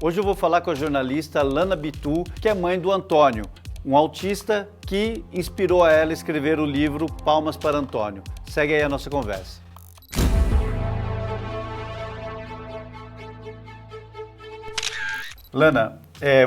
Hoje eu vou falar com a jornalista Lana Bitu, que é mãe do Antônio, um autista que inspirou a ela a escrever o livro Palmas para Antônio. Segue aí a nossa conversa. Lana,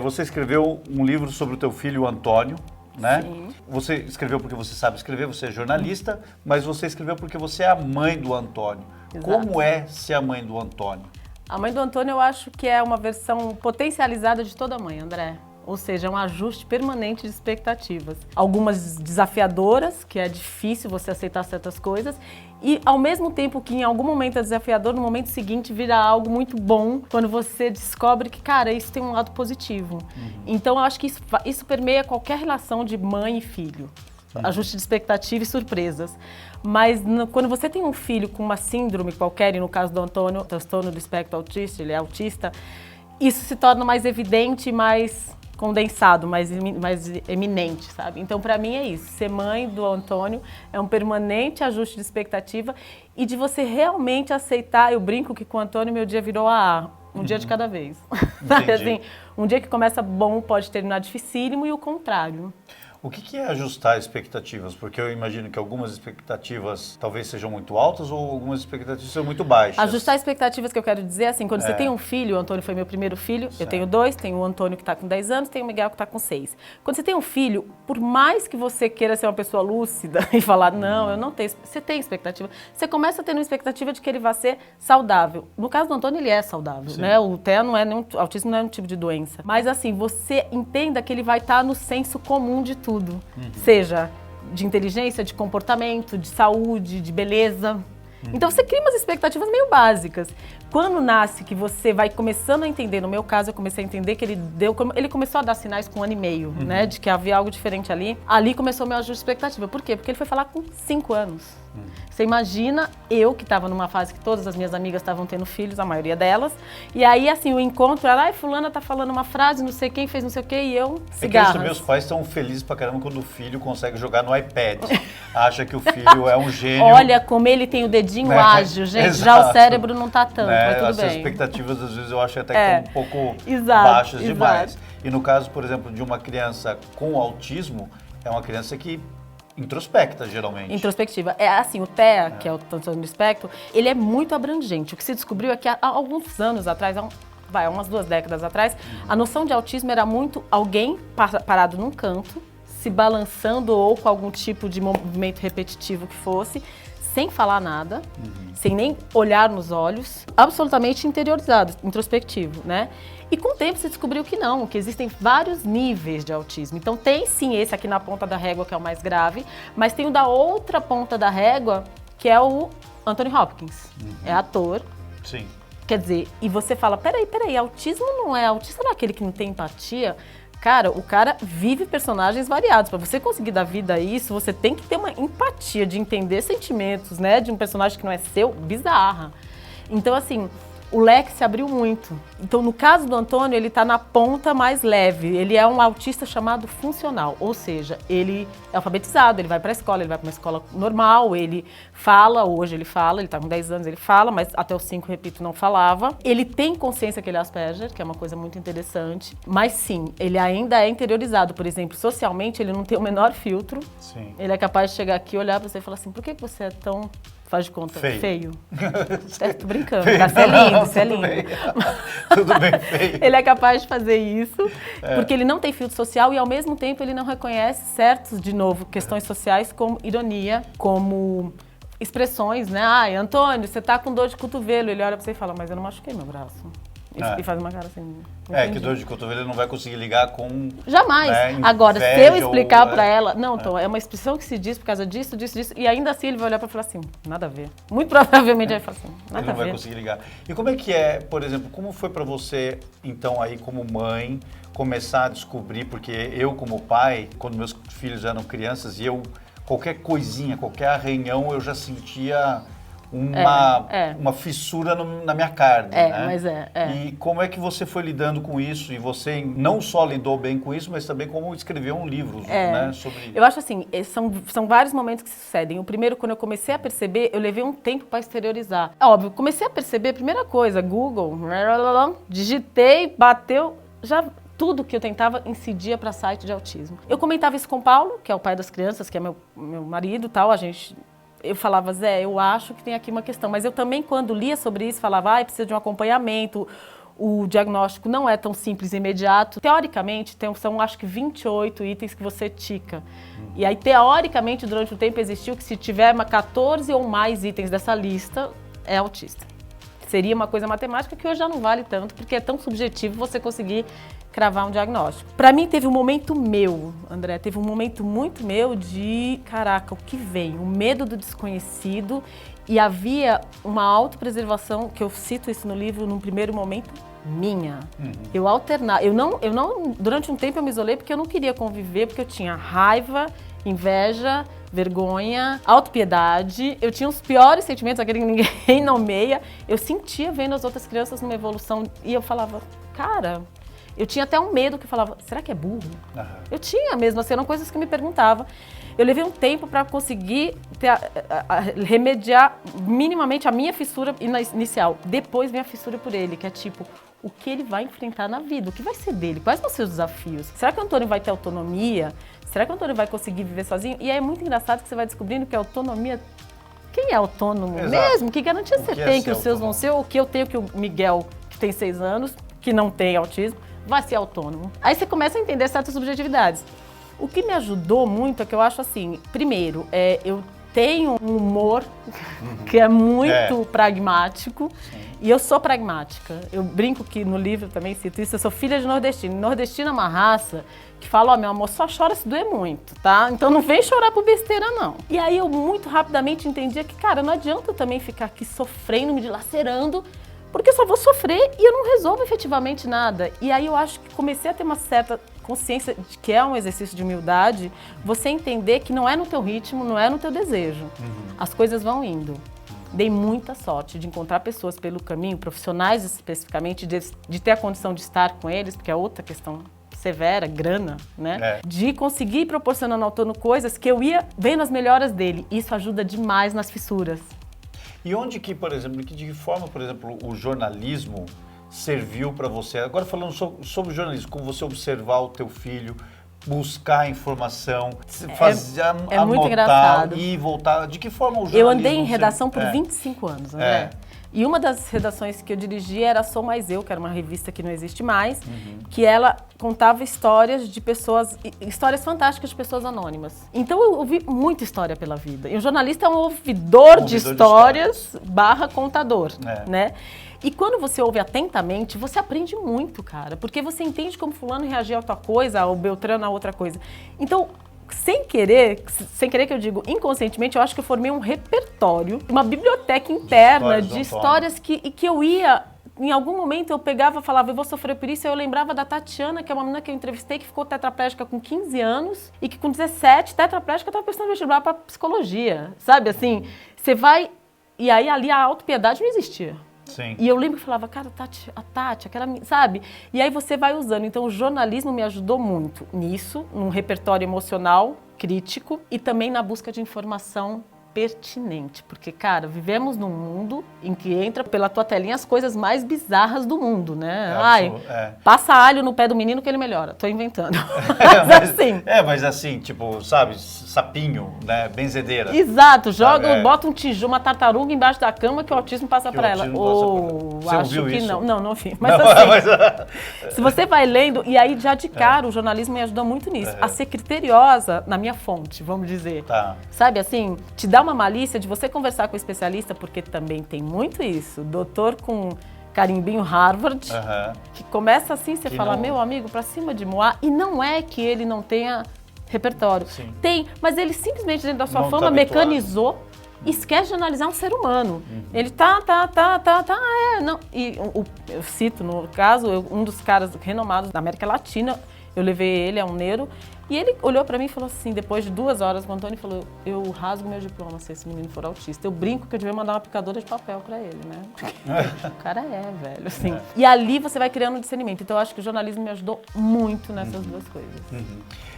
você escreveu um livro sobre o teu filho Antônio, né? Sim. Você escreveu porque você sabe escrever, você é jornalista, mas você escreveu porque você é a mãe do Antônio. Exato. Como é ser a mãe do Antônio? A mãe do Antônio eu acho que é uma versão potencializada de toda mãe, André. Ou seja, é um ajuste permanente de expectativas. Algumas desafiadoras, que é difícil você aceitar certas coisas, e ao mesmo tempo que em algum momento é desafiador, no momento seguinte vira algo muito bom, quando você descobre que, cara, isso tem um lado positivo. Então eu acho que isso permeia qualquer relação de mãe e filho. Ajuste de expectativa e surpresas. Mas quando você tem um filho com uma síndrome qualquer, e no caso do Antônio, transtorno do espectro autista, ele é autista, isso se torna mais evidente e mais condensado, mais eminente, sabe? Então, para mim é isso. Ser mãe do Antônio é um permanente ajuste de expectativa e de você realmente aceitar. Eu brinco que com o Antônio meu dia virou um dia de cada vez. Sabe assim? Um dia que começa bom pode terminar dificílimo e o contrário. O que é ajustar expectativas? Porque eu imagino que algumas expectativas talvez sejam muito altas ou algumas expectativas são muito baixas. Ajustar expectativas que eu quero dizer, assim, quando você tem um filho, o Antônio foi meu primeiro filho, eu tenho 2, tenho o Antônio que está com 10 anos, tenho o Miguel que está com 6. Quando você tem um filho, por mais que você queira ser uma pessoa lúcida e falar, não, eu não tenho, você tem expectativa, você começa a ter uma expectativa de que ele vai ser saudável. No caso do Antônio, ele é saudável, né? O TEA não é o autismo não é um tipo de doença. Mas assim, você entenda que ele vai estar no senso comum de tudo. Seja de inteligência, de comportamento, de saúde, de beleza. Então você cria umas expectativas meio básicas. Quando nasce que você vai começando a entender, no meu caso eu comecei a entender que ele começou a dar sinais com 1 ano e meio, né, de que havia algo diferente ali. Ali começou o meu ajuste de expectativa. Por quê? Porque ele foi falar com 5 anos. Você imagina eu que estava numa fase que todas as minhas amigas estavam tendo filhos, a maioria delas, e aí assim o encontro era, fulana tá falando uma frase, não sei quem fez não sei o quê, e eu, cigarras. É que meus pais estão felizes pra caramba quando o filho consegue jogar no iPad. Acha que o filho é um gênio. Olha como ele tem o dedinho ágil, gente. Exato. Já o cérebro não tá tanto, mas tudo As bem. expectativas, às vezes, eu acho até que estão um pouco baixas demais. E no caso, por exemplo, de uma criança com autismo, é uma criança que introspecta, geralmente. Introspectiva. É assim, o TEA, que é o transtorno do espectro, ele é muito abrangente. O que se descobriu é que há alguns anos atrás, umas 2 décadas atrás, a noção de autismo era muito alguém parado num canto, se balançando ou com algum tipo de movimento repetitivo que fosse, sem falar nada, sem nem olhar nos olhos, absolutamente interiorizado, introspectivo, né? E com o tempo se descobriu que não, que existem vários níveis de autismo. Então tem sim esse aqui na ponta da régua, que é o mais grave, mas tem o da outra ponta da régua, que é o Anthony Hopkins. É ator. Sim. Quer dizer, e você fala, peraí, autismo não é autista, não é aquele que não tem empatia? Cara, o cara vive personagens variados. Para você conseguir dar vida a isso, você tem que ter uma empatia de entender sentimentos, né? De um personagem que não é seu, bizarra. Então, assim, o leque se abriu muito. Então, no caso do Antônio, ele está na ponta mais leve. Ele é um autista chamado funcional, ou seja, ele é alfabetizado, ele vai para a escola, ele vai para uma escola normal, ele fala, hoje ele fala, ele está com 10 anos, ele fala, mas até os 5, repito, não falava. Ele tem consciência que ele é Asperger, que é uma coisa muito interessante, mas sim, ele ainda é interiorizado. Por exemplo, socialmente, ele não tem o menor filtro. Sim. Ele é capaz de chegar aqui, olhar para você e falar assim, por que você é tão... Faz de conta, feio. Tô brincando, tá? Você é lindo, você é lindo. Tudo bem, feio. Ele é capaz de fazer isso, porque ele não tem filtro social e, ao mesmo tempo, ele não reconhece certos, de novo, questões sociais como ironia, como expressões, né? Ai, Antônio, você tá com dor de cotovelo. Ele olha pra você e fala, mas eu não machuquei meu braço. E faz uma cara assim. Que dor de cotovelo ele não vai conseguir ligar com... Jamais. Né, agora, se eu explicar pra ela... Não, então, é uma expressão que se diz por causa disso, e ainda assim ele vai olhar pra falar assim, nada a ver. Muito provavelmente ele vai falar assim, nada a ver. Ele não vai conseguir ligar. E como é que é, por exemplo, como foi pra você, então, aí como mãe, começar a descobrir, porque eu como pai, quando meus filhos eram crianças, e eu, qualquer coisinha, qualquer arranhão, eu já sentia uma fissura na minha carne, né? Mas é. E como é que você foi lidando com isso? E você não só lidou bem com isso, mas também como escreveu um livro, né? Sobre... Eu acho assim, são vários momentos que sucedem. O primeiro, quando eu comecei a perceber, eu levei um tempo para exteriorizar. É óbvio, comecei a perceber, primeira coisa, Google, digitei, bateu, já... Tudo que eu tentava incidia para site de autismo. Eu comentava isso com o Paulo, que é o pai das crianças, que é meu marido, tal. Eu falava, Zé, eu acho que tem aqui uma questão. Mas eu também, quando lia sobre isso, falava, precisa de um acompanhamento. O diagnóstico não é tão simples e imediato. Teoricamente, são acho que 28 itens que você tica. E aí, teoricamente, durante o tempo existiu que se tiver 14 ou mais itens dessa lista, é autista. Seria uma coisa matemática que hoje já não vale tanto, porque é tão subjetivo você conseguir cravar um diagnóstico. Para mim teve um momento meu, André, teve um momento muito meu de, caraca, o que vem? O medo do desconhecido, e havia uma autopreservação, que eu cito isso no livro, num primeiro momento, minha. Eu alternava, eu não, durante um tempo eu me isolei porque eu não queria conviver, porque eu tinha raiva, inveja, vergonha, autopiedade. Eu tinha os piores sentimentos, aquele que ninguém nomeia. Eu sentia vendo as outras crianças numa evolução e eu falava, cara, eu tinha até um medo que eu falava, será que é burro? Eu tinha mesmo, assim, eram coisas que eu me perguntava. Eu levei um tempo para conseguir remediar minimamente a minha fissura inicial. Depois vem a fissura por ele, que é tipo, o que ele vai enfrentar na vida? O que vai ser dele? Quais vão ser os desafios? Será que o Antônio vai ter autonomia? Será que o Antônio vai conseguir viver sozinho? E aí é muito engraçado que você vai descobrindo que a autonomia... Quem é autônomo mesmo? Que garantia você tem que os seus vão ser? Ou que eu tenho que o Miguel, que tem 6 anos, que não tem autismo, vai ser autônomo. Aí você começa a entender certas subjetividades. O que me ajudou muito é que eu acho assim, primeiro, eu tenho um humor que é muito pragmático. E eu sou pragmática. Eu brinco que no livro também cito isso, eu sou filha de nordestino. Nordestino é uma raça que fala, meu amor, só chora se doer muito, tá? Então não vem chorar por besteira, não. E aí eu muito rapidamente entendia que, cara, não adianta eu também ficar aqui sofrendo, me dilacerando, porque eu só vou sofrer e eu não resolvo efetivamente nada. E aí eu acho que comecei a ter uma certa consciência de que é um exercício de humildade, você entender que não é no teu ritmo, não é no teu desejo. As coisas vão indo. Dei muita sorte de encontrar pessoas pelo caminho, profissionais especificamente, de ter a condição de estar com eles, porque é outra questão severa, grana, né? De conseguir ir proporcionando ao Antônio coisas que eu ia vendo as melhoras dele. Isso ajuda demais nas fissuras. E onde que, por exemplo, de que forma, por exemplo, o jornalismo serviu para você? Agora falando sobre o jornalismo, como você observar o teu filho, buscar informação, fazer, anotar muito engraçado. E voltar. De que forma o jornalismo... Eu andei em redação por 25 anos, né? E uma das redações que eu dirigi era Sou Mais Eu, que era uma revista que não existe mais, que ela contava histórias de pessoas, histórias fantásticas de pessoas anônimas. Então eu ouvi muita história pela vida. E o jornalista é um ouvidor de histórias / contador, né? E quando você ouve atentamente, você aprende muito, cara. Porque você entende como fulano reagiu a tua coisa, ou Beltrano a outra coisa. Então, sem querer que eu digo inconscientemente, eu acho que eu formei um repertório, uma biblioteca interna de histórias que eu ia... Em algum momento eu pegava e falava, eu vou sofrer por isso. Eu lembrava da Tatiana, que é uma menina que eu entrevistei, que ficou tetraplégica com 15 anos e que com 17, tetraplégica, estava prestando vestibular para psicologia. Sabe, assim, você vai... E aí ali a autopiedade não existia. Sim. E eu lembro que falava, cara, a Tati, aquela... Sabe? E aí você vai usando. Então o jornalismo me ajudou muito nisso, num repertório emocional, crítico, e também na busca de informação pertinente, porque, cara, vivemos num mundo em que entra pela tua telinha as coisas mais bizarras do mundo, né? Passa alho no pé do menino que ele melhora. Tô inventando. Mas assim, tipo, sabe, sapinho, né, benzedeira. Exato, bota um tijolo, uma tartaruga embaixo da cama que o autismo passa pra ela. Você acho ouviu que isso? não vi. Mas assim, se você vai lendo, e aí já de cara o jornalismo me ajudou muito nisso, a ser criteriosa na minha fonte, vamos dizer. Sabe, assim, te dá uma malícia de você conversar com o especialista, porque também tem muito isso. Doutor com carimbinho Harvard, que começa assim, você fala, meu amigo, pra cima de Moá, e não é que ele não tenha repertório. Sim. Tem, mas ele simplesmente dentro da sua fama mecanizou e esquece de analisar um ser humano. Ele não. E eu cito, no caso, um dos caras renomados da América Latina, Eu levei ele a um neuro e ele olhou pra mim e falou assim, depois de 2 horas, o Antônio falou, eu rasgo meu diploma se esse menino for autista. Eu brinco que eu devia mandar uma picadora de papel pra ele, né? O cara velho, assim. É. E ali você vai criando um discernimento. Então eu acho que o jornalismo me ajudou muito nessas duas coisas.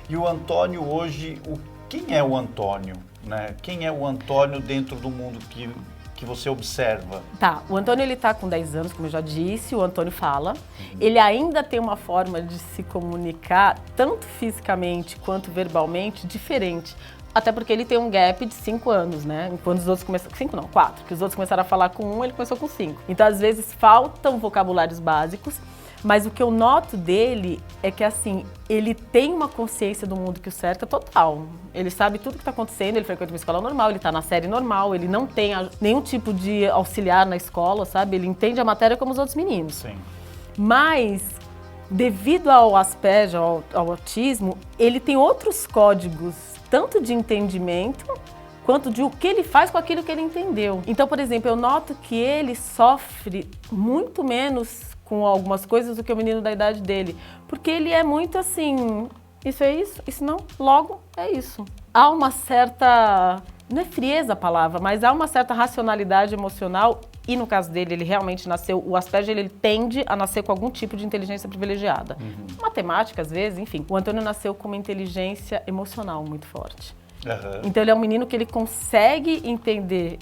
E o Antônio hoje, quem é o Antônio? Né? Quem é o Antônio dentro do mundo que você observa? Tá, o Antônio ele tá com 10 anos, como eu já disse, o Antônio fala. Ele ainda tem uma forma de se comunicar, tanto fisicamente quanto verbalmente, diferente. Até porque ele tem um gap de 5 anos, né? Enquanto os outros começaram... 5 não, 4. Porque os outros começaram a falar com 1, ele começou com 5. Então, às vezes, faltam vocabulários básicos. Mas o que eu noto dele é que, assim, ele tem uma consciência do mundo que o cerca total. Ele sabe tudo que está acontecendo, ele frequenta uma escola normal, ele está na série normal, ele não tem nenhum tipo de auxiliar na escola, sabe? Ele entende a matéria como os outros meninos. Sim. Mas, devido ao Asperger, ao autismo, ele tem outros códigos, tanto de entendimento, quanto de o que ele faz com aquilo que ele entendeu. Então, por exemplo, eu noto que ele sofre muito menos com algumas coisas do que o menino da idade dele. Porque ele é muito assim, isso é isso não, logo é isso. Há uma certa, não é frieza a palavra, mas há uma certa racionalidade emocional e no caso dele, ele realmente nasceu, o Asperger ele tende a nascer com algum tipo de inteligência privilegiada. Matemática, às vezes, enfim. O Antônio nasceu com uma inteligência emocional muito forte. Então ele é um menino que ele consegue entender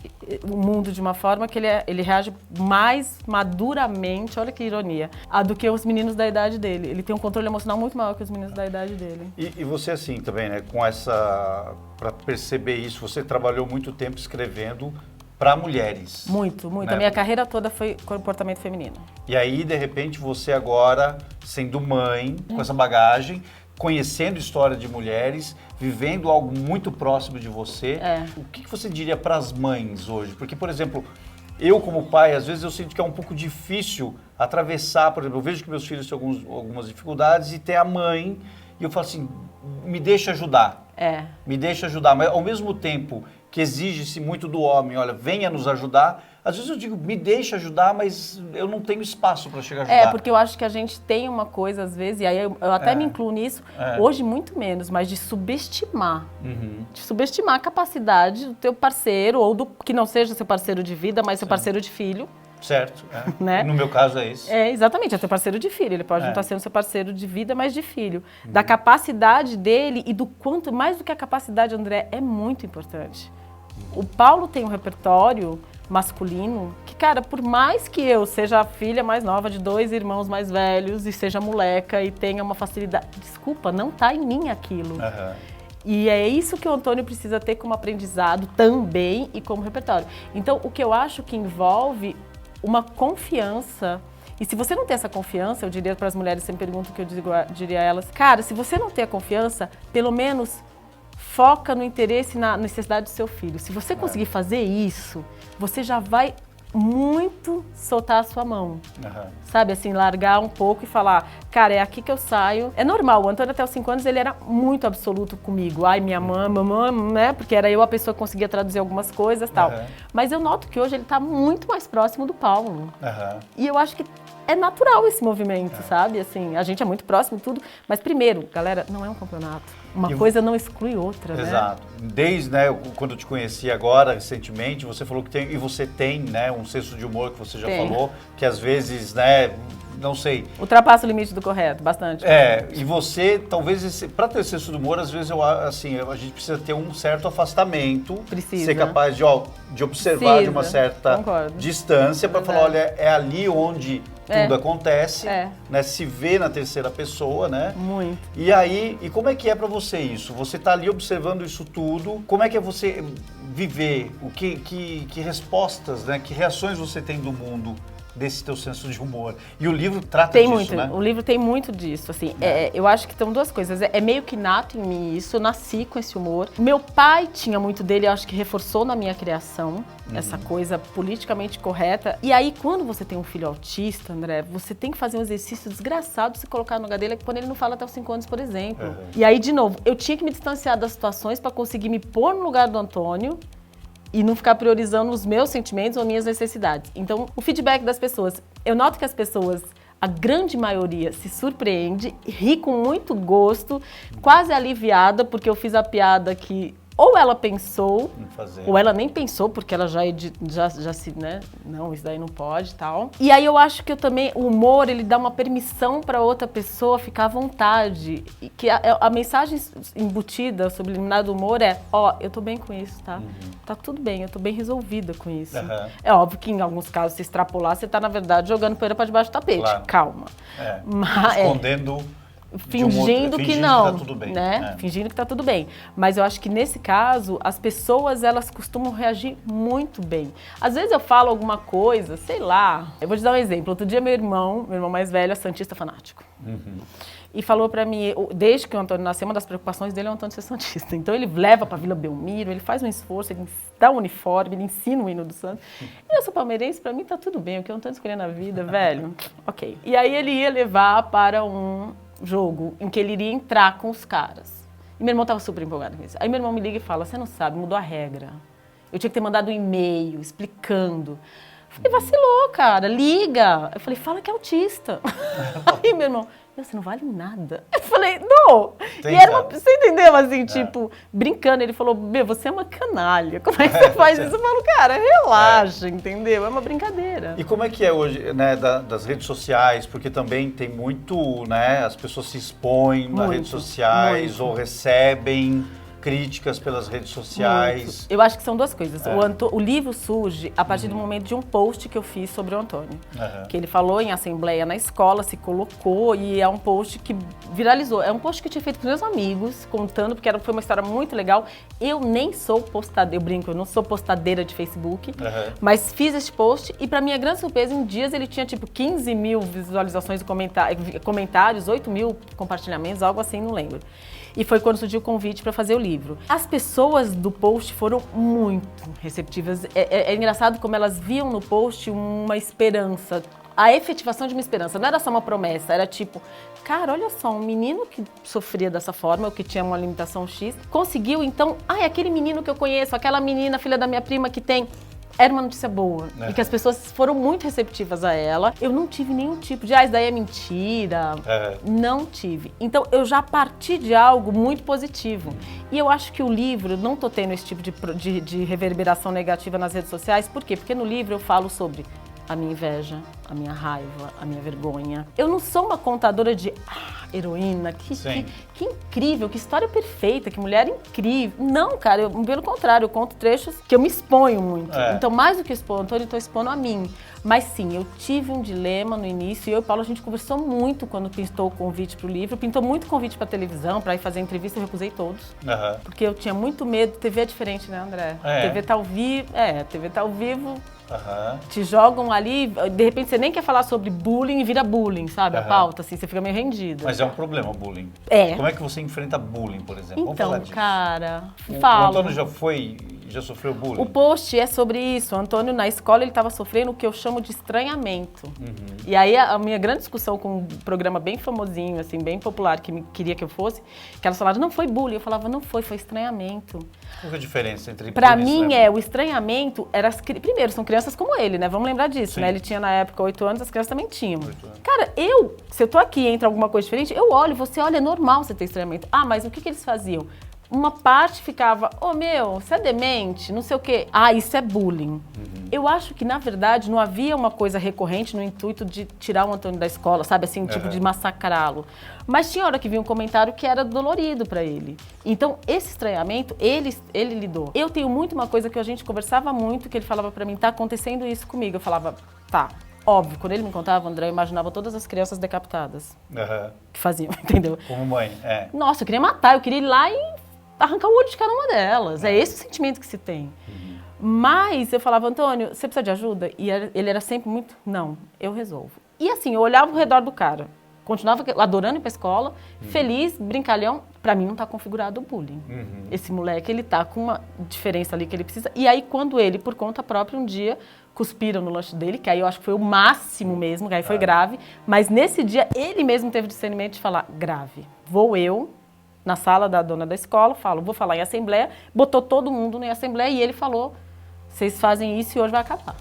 o mundo de uma forma que ele reage mais maduramente, olha que ironia, do que os meninos da idade dele. Ele tem um controle emocional muito maior que os meninos da idade dele. E você assim também, né, para perceber isso, você trabalhou muito tempo escrevendo para mulheres. Muito. Né? A minha carreira toda foi comportamento feminino. E aí, de repente, você agora, sendo mãe, com essa bagagem, conhecendo história de mulheres, vivendo algo muito próximo de você, o que você diria para as mães hoje? Porque, por exemplo, eu como pai, às vezes eu sinto que é um pouco difícil atravessar, por exemplo, eu vejo que meus filhos têm algumas dificuldades e tem a mãe, e eu falo assim, me deixa ajudar. Me deixa ajudar, mas ao mesmo tempo que exige-se muito do homem, olha, venha nos ajudar, às vezes eu digo, me deixa ajudar, mas eu não tenho espaço para chegar a ajudar. Porque eu acho que a gente tem uma coisa, às vezes, e aí eu até me incluo nisso, hoje muito menos, mas de subestimar. De subestimar a capacidade do teu parceiro, ou do que não seja seu parceiro de vida, mas seu parceiro de filho. Certo, né? No meu caso é isso. Exatamente, é teu parceiro de filho, ele pode não estar sendo seu parceiro de vida, mas de filho. Da capacidade dele e do quanto, mais do que a capacidade, André, é muito importante. O Paulo tem um repertório masculino que, cara, por mais que eu seja a filha mais nova de 2 irmãos mais velhos e seja moleca e tenha uma facilidade, desculpa, não tá em mim aquilo. E é isso que o Antônio precisa ter como aprendizado também e como repertório. Então, o que eu acho que envolve uma confiança. E se você não tem essa confiança, eu diria para as mulheres, sempre pergunto o que eu diria a elas, cara, se você não tem a confiança, pelo menos foca no interesse e na necessidade do seu filho. Se você conseguir fazer isso, você já vai muito soltar a sua mão. Sabe, assim, largar um pouco e falar, cara, é aqui que eu saio. É normal, o Antônio até os 5 anos, ele era muito absoluto comigo. Ai, minha mamãe, né? Porque era eu a pessoa que conseguia traduzir algumas coisas e tal. Mas eu noto que hoje ele tá muito mais próximo do Paulo. E eu acho que é natural esse movimento, sabe? Assim, a gente é muito próximo e tudo. Mas primeiro, galera, não é um campeonato. Uma coisa não exclui outra, né? Exato. Desde, né, quando eu te conheci agora, recentemente, você falou que tem, e você tem, né, um senso de humor que você já falou, que às vezes, né, não sei. Ultrapassa o limite do correto, bastante. E você, talvez, para ter senso de humor, às vezes, assim, a gente precisa ter um certo afastamento. Precisa. Ser capaz de observar de uma certa distância para falar, olha, é ali onde tudo acontece, né? Se vê na terceira pessoa, né? Muito. E aí, e como é que é para você isso? Você tá ali observando isso tudo, como é que é você viver? Que respostas, né? Que reações você tem do mundo desse teu senso de humor? E o livro trata disso, muito, né? O livro tem muito disso, assim. Eu acho que são 2 coisas. É meio que nato em mim isso, eu nasci com esse humor. Meu pai tinha muito dele, eu acho que reforçou na minha criação essa coisa politicamente correta. E aí, quando você tem um filho autista, André, você tem que fazer um exercício desgraçado de se colocar no lugar dele, quando ele não fala até os 5 anos, por exemplo. E aí, de novo, eu tinha que me distanciar das situações para conseguir me pôr no lugar do Antônio e não ficar priorizando os meus sentimentos ou minhas necessidades. Então, o feedback das pessoas. Eu noto que as pessoas a grande maioria se surpreende, ri com muito gosto, quase aliviada, porque eu fiz a piada que ou ela pensou, ou ela nem pensou, porque ela já se, né? Não, isso daí não pode e tal. E aí eu acho que o humor, ele dá uma permissão para outra pessoa ficar à vontade. E que a mensagem embutida, subliminar do humor é, eu tô bem com isso, tá? Tá tudo bem, eu tô bem resolvida com isso. É óbvio que em alguns casos, se extrapolar, você tá, na verdade, jogando poeira para debaixo do tapete. Claro. Calma. Mas, escondendo... Fingindo que não, tá tudo bem, né? Fingindo que tá tudo bem. Mas eu acho que nesse caso, as pessoas, elas costumam reagir muito bem. Às vezes eu falo alguma coisa, sei lá, eu vou te dar um exemplo. Outro dia meu irmão mais velho é santista fanático. E falou pra mim, desde que o Antônio nasceu, uma das preocupações dele é o Antônio ser santista. Então ele leva pra Vila Belmiro, ele faz um esforço, ele dá um uniforme, ele ensina o hino do santo. Eu sou palmeirense, pra mim tá tudo bem, o que o Antônio escolheu na vida, velho, ok. E aí ele ia levar para um jogo em que ele iria entrar com os caras. E meu irmão tava super empolgado com isso. Aí meu irmão me liga e fala, você não sabe, mudou a regra. Eu tinha que ter mandado um e-mail explicando. Eu falei, vacilou, cara, liga. Eu falei, fala que é autista. Aí meu irmão, você não vale nada. Eu falei, não. E era você entendeu, assim, tipo, brincando. Ele falou, você é uma canalha. Como é que você faz isso? Eu falo, cara, relaxa, entendeu? É uma brincadeira. E como é que é hoje, né, das redes sociais? Porque também tem muito, né, as pessoas se expõem nas redes sociais ou recebem críticas pelas redes sociais. Muito. Eu acho que são duas coisas. O livro surge a partir do momento de um post que eu fiz sobre o Antônio. Que ele falou em assembleia na escola, se colocou e é um post que viralizou. É um post que eu tinha feito com meus amigos, contando, porque foi uma história muito legal. Eu nem sou postadeira, eu brinco, eu não sou postadeira de Facebook, mas fiz esse post e pra minha grande surpresa, em dias ele tinha tipo 15 mil visualizações e comentários, 8 mil compartilhamentos, algo assim, não lembro. E foi quando surgiu o convite para fazer o livro. As pessoas do post foram muito receptivas. É engraçado como elas viam no post uma esperança, a efetivação de uma esperança. Não era só uma promessa, era tipo, cara, olha só, um menino que sofria dessa forma, ou que tinha uma limitação X, conseguiu então, aquele menino que eu conheço, aquela menina, filha da minha prima que tem... Era uma notícia boa, e que as pessoas foram muito receptivas a ela. Eu não tive nenhum tipo de, isso daí é mentira. Não tive. Então, eu já parti de algo muito positivo. E eu acho que o livro, não tô tendo esse tipo de reverberação negativa nas redes sociais. Por quê? Porque no livro eu falo sobre a minha inveja, a minha raiva, a minha vergonha. Eu não sou uma contadora de heroína, que incrível, que história perfeita, que mulher incrível. Não, cara, pelo contrário, eu conto trechos que eu me exponho muito. Então, mais do que expor o Antônio, eu tô expondo a mim. Mas sim, eu tive um dilema no início e eu e o Paulo, a gente conversou muito quando pintou o convite pro livro. Pintou muito convite pra televisão, pra ir fazer entrevista, eu recusei todos. Porque eu tinha muito medo. TV é diferente, né, André? TV tá ao vivo, TV tá ao vivo. Te jogam ali, de repente você nem quer falar sobre bullying e vira bullying, sabe? A pauta, assim, você fica meio rendida. Mas é um problema, bullying. Como é que você enfrenta bullying, por exemplo? Então, vamos falar disso. Cara, o Antônio já sofreu bullying? O post é sobre isso. O Antônio, na escola, ele estava sofrendo o que eu chamo de estranhamento. E aí, a minha grande discussão com um programa bem famosinho, assim, bem popular, que queria que eu fosse, que elas falaram, não foi bullying. Eu falava, não foi estranhamento. Qual é a diferença entre bullying pra mim, o estranhamento era... Primeiro, são crianças como ele, né? Vamos lembrar disso, né? Ele tinha, na época, 8 anos, as crianças também tinham. Cara, se eu tô aqui e entra alguma coisa diferente, eu olho, você olha, é normal você ter estranhamento. Mas o que eles faziam? Uma parte ficava, você é demente, não sei o quê. Isso é bullying. Eu acho que, na verdade, não havia uma coisa recorrente no intuito de tirar o Antônio da escola, sabe? Assim, tipo de massacrá-lo. Mas tinha hora que vinha um comentário que era dolorido pra ele. Então, esse estranhamento, ele lidou. Eu tenho muito uma coisa que a gente conversava muito, que ele falava pra mim, tá acontecendo isso comigo. Eu falava, tá. Óbvio, quando ele me contava, André, eu imaginava todas as crianças decapitadas. Que faziam, entendeu? Como mãe, Nossa, eu queria matar, eu queria ir lá e arrancar o olho de cada uma delas. É esse o sentimento que se tem. Mas eu falava, Antônio, você precisa de ajuda? E ele era sempre muito, não, eu resolvo. E assim, eu olhava ao redor do cara, continuava adorando ir pra escola, feliz, brincalhão. Pra mim não tá configurado o bullying. Esse moleque, ele tá com uma diferença ali que ele precisa. E aí, quando ele, por conta própria, um dia cuspiram no lanche dele, que aí eu acho que foi o máximo mesmo, que aí foi grave. Mas nesse dia, ele mesmo teve discernimento de falar, grave. Vou eu, na sala da dona da escola, vou falar em assembleia, botou todo mundo em assembleia e ele falou, vocês fazem isso e hoje vai acabar.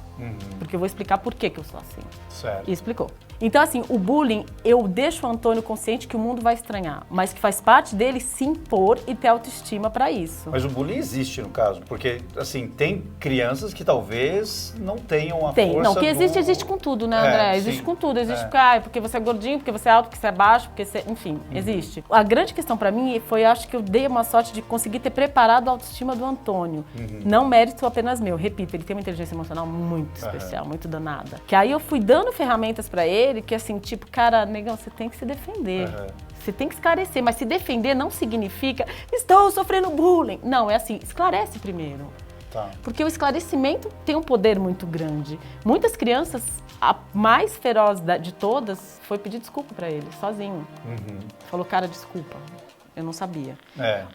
Porque eu vou explicar por que eu sou assim. Certo. E explicou. Então, assim, o bullying, eu deixo o Antônio consciente que o mundo vai estranhar, mas que faz parte dele se impor e ter autoestima para isso. Mas o bullying existe, no caso, porque, assim, tem crianças que talvez não tenham a força Não, que existe com tudo, né, André? Existe com tudo. Existe porque você é gordinho, porque você é alto, porque você é baixo, porque você... Enfim, existe. A grande questão para mim foi, acho que eu dei uma sorte de conseguir ter preparado a autoestima do Antônio. Não mérito apenas meu. Repito, ele tem uma inteligência emocional muito especial, muito danada. Que aí eu fui dando ferramentas para ele, que assim, tipo, cara, negão, você tem que se defender. Você tem que esclarecer, mas se defender não significa estou sofrendo bullying. Não, é assim, esclarece primeiro. Tá. Porque o esclarecimento tem um poder muito grande. Muitas crianças, a mais feroz de todas, foi pedir desculpa para ele, sozinho. Falou, cara, desculpa. Eu não sabia.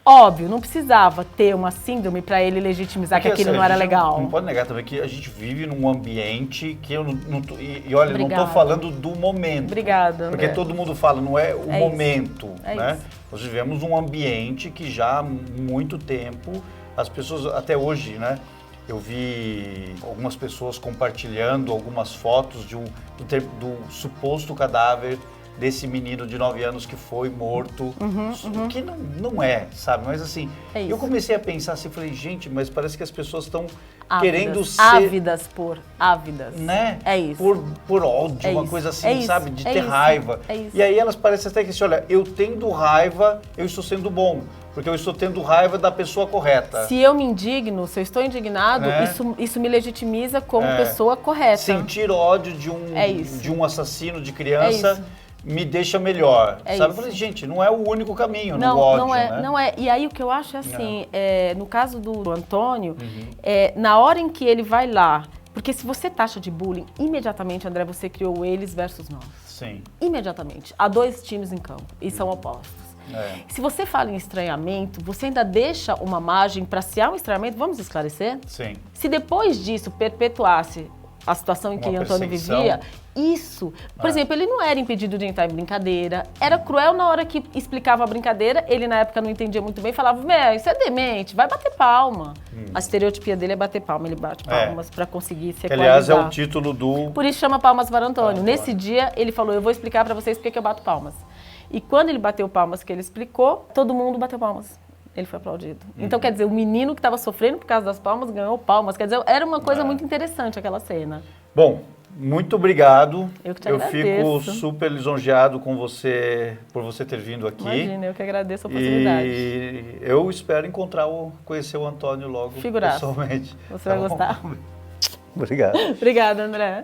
Óbvio, não precisava ter uma síndrome para ele legitimizar que aquilo não era legal. Não pode negar também que a gente vive num ambiente que eu não tô, e olha, eu não estou falando do momento. Obrigada. Porque todo mundo fala, não é o momento, né? Isso. Nós vivemos um ambiente que já há muito tempo, as pessoas, até hoje, né? Eu vi algumas pessoas compartilhando algumas fotos do suposto cadáver desse menino de 9 anos que foi morto, que não é, sabe? Mas assim, eu comecei a pensar assim, falei, gente, mas parece que as pessoas estão querendo ser... Ávidas. Né? É isso. Por ódio, uma coisa assim, sabe? De ter raiva. E aí elas parecem até que assim, olha, eu tendo raiva, eu estou sendo bom. Porque eu estou tendo raiva da pessoa correta. Se eu me indigno, se eu estou indignado, isso me legitimiza como pessoa correta. Sentir ódio de um assassino de criança me deixa melhor. Sabe? Eu falei, gente, não é o único caminho no ódio, né? Não é. E aí o que eu acho é assim, no caso do Antônio, na hora em que ele vai lá, porque se você taxa de bullying, imediatamente, André, você criou eles versus nós. Sim. Imediatamente. Há 2 times em campo e são opostos. Se você fala em estranhamento, você ainda deixa uma margem para se há um estranhamento, vamos esclarecer? Sim. Se depois disso perpetuasse a situação em que Antônio vivia, isso, por exemplo, ele não era impedido de entrar em brincadeira, era cruel na hora que explicava a brincadeira, ele na época não entendia muito bem, falava, isso é demente, vai bater palma. A estereotipia dele é bater palma, ele bate palmas para conseguir se equalizar. Aliás, é o título do... Por isso chama Palmas para Antônio. Nesse dia, ele falou, eu vou explicar para vocês porque que eu bato palmas. E quando ele bateu palmas, que ele explicou, todo mundo bateu palmas. Ele foi aplaudido. Então, quer dizer, o menino que estava sofrendo por causa das palmas ganhou palmas. Quer dizer, era uma coisa muito interessante aquela cena. Bom, muito obrigado. Eu que te agradeço. Eu fico super lisonjeado com você, por você ter vindo aqui. Imagina, eu que agradeço a oportunidade. E eu espero conhecer o Antônio logo pessoalmente. Você vai gostar. Obrigado. Obrigada, André.